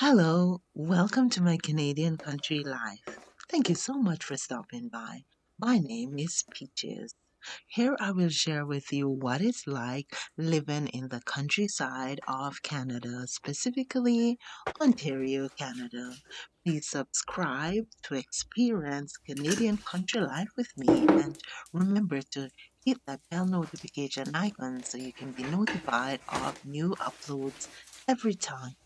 Hello, welcome to my Canadian country life. Thank you so much for stopping by. My name is Peaches. Here I will share with you what it's like living in the countryside of Canada, specifically Ontario, Canada. Please subscribe to experience Canadian country life with me and remember to hit that bell notification icon so you can be notified of new uploads every time.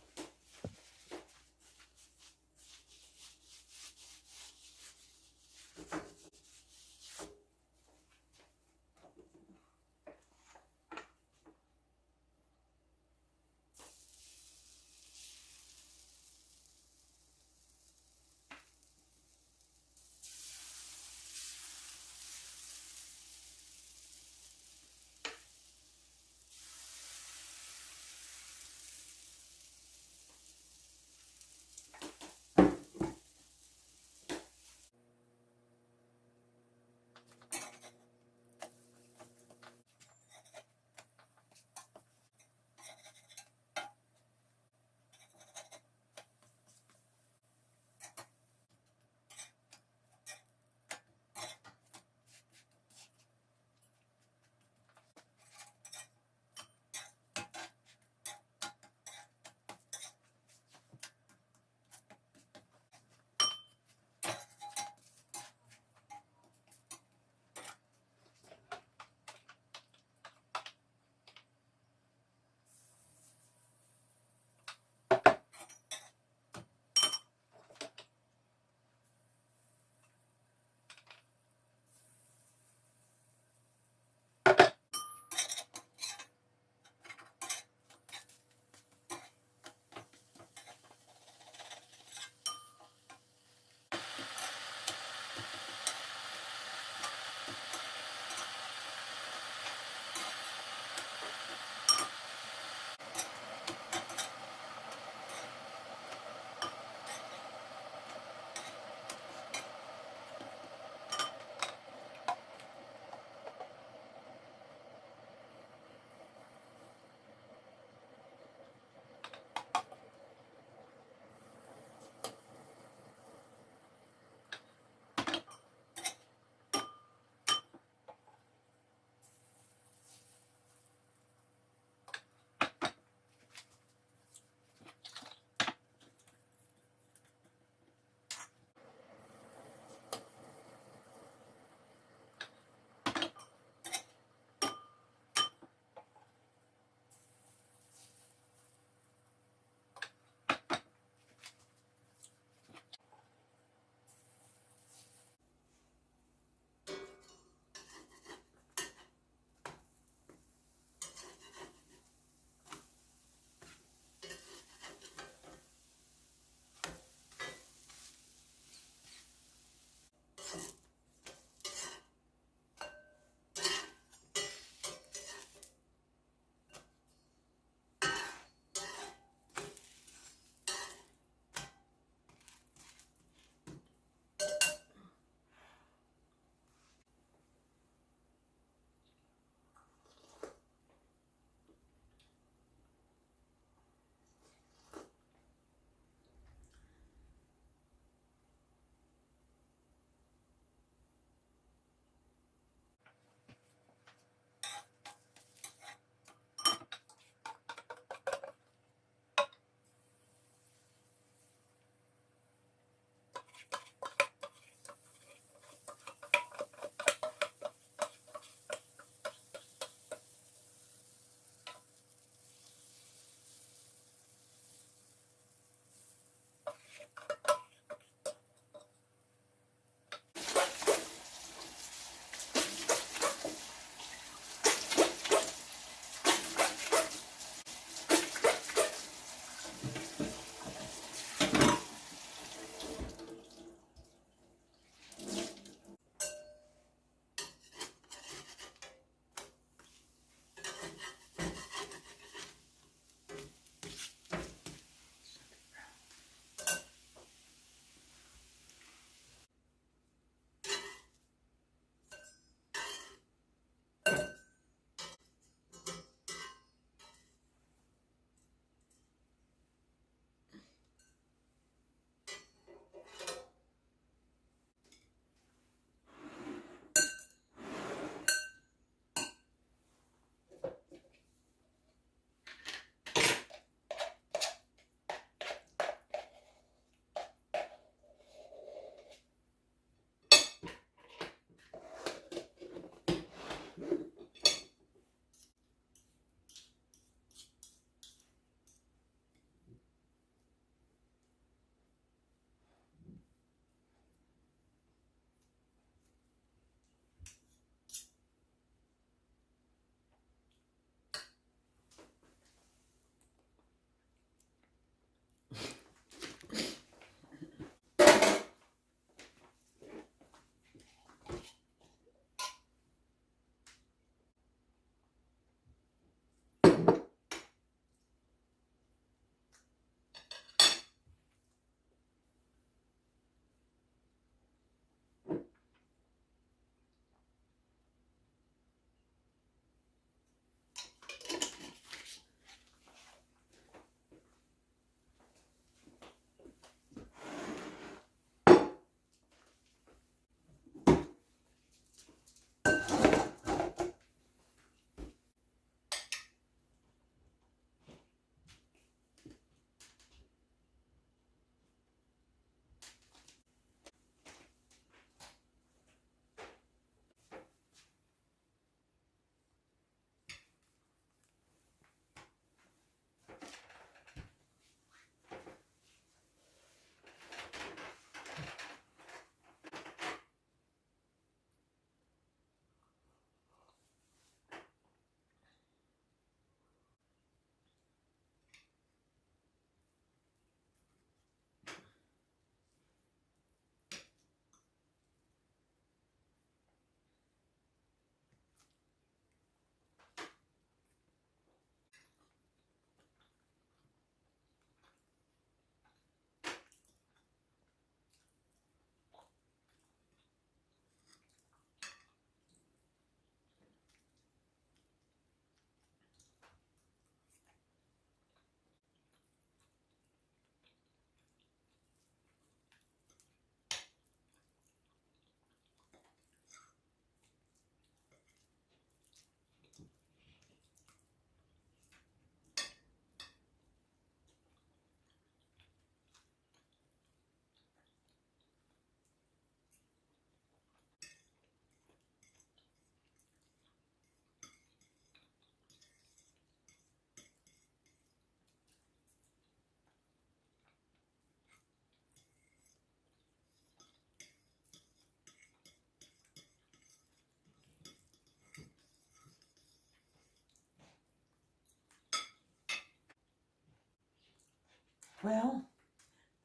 Well,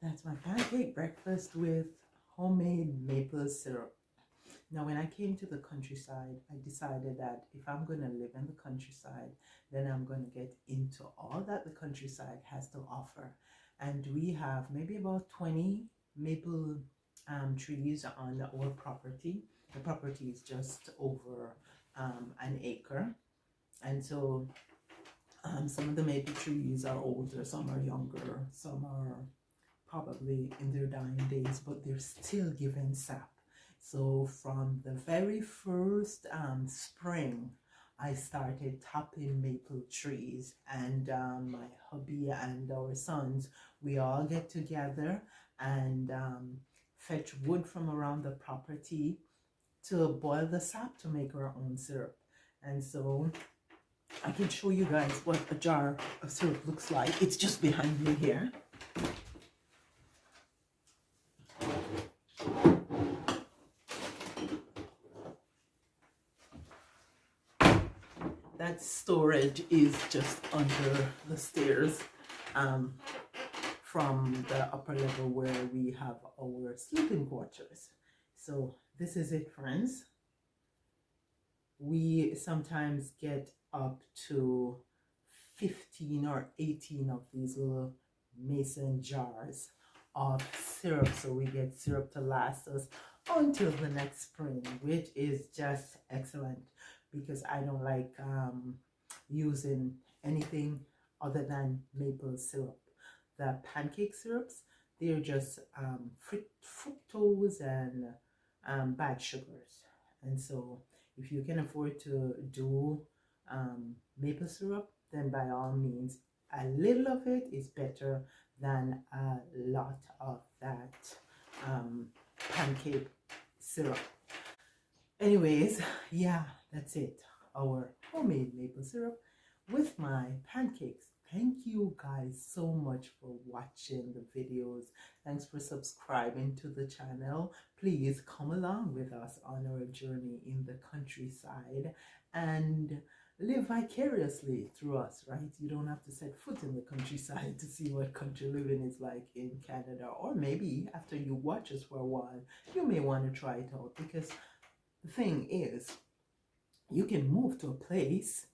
that's my pancake breakfast with homemade maple syrup. Now, when I came to the countryside, I decided that if I'm going to live in the countryside, then I'm going to get into all that the countryside has to offer. And we have maybe about 20 maple trees on our property. The property is just over an acre. And so some of the maple trees are older, some are younger, some are probably in their dying days, but they're still giving sap. So from the very first spring, I started topping maple trees, and my hubby and our sons, we all get together and fetch wood from around the property to boil the sap to make our own syrup. And so I can show you guys what a jar of syrup looks like. It's just behind me here. That storage is just under the stairs from the upper level where we have our sleeping quarters. So this is it, friends. We sometimes get up to 15 or 18 of these little mason jars of syrup, so we get syrup to last us until the next spring, which is just excellent, because I don't like using anything other than maple syrup. The pancake syrups, they're just fructose and bad sugars. And so if you can afford to do maple syrup, then by all means, a little of it is better than a lot of that pancake syrup. Anyways, yeah, that's it. Our homemade maple syrup with my pancakes. Thank you guys so much for watching the videos. Thanks for subscribing to the channel. Please come along with us on our journey in the countryside and live vicariously through us, right? You don't have to set foot in the countryside to see what country living is like in Canada. Or maybe after you watch us for a while, you may want to try it out, because the thing is, you can move to a place,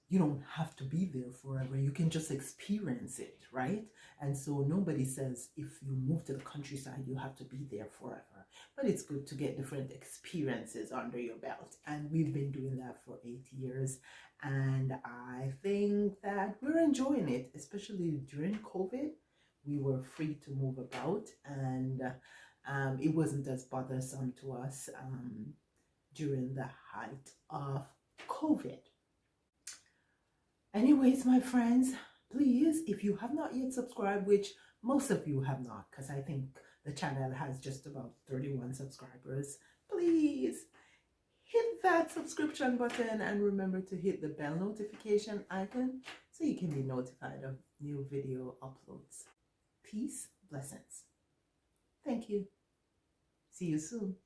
you don't have to be there forever. You can just experience it, right? And so nobody says if you move to the countryside, you have to be there forever. But it's good to get different experiences under your belt. And we've been doing that for 8 years. And I think that we're enjoying it, especially during COVID. We were free to move about, and it wasn't as bothersome to us during the height of COVID. Anyways, my friends, please, if you have not yet subscribed, which most of you have not, because I think the channel has just about 31 subscribers, please hit that subscription button and remember to hit the bell notification icon so you can be notified of new video uploads. Peace, blessings. Thank you. See you soon.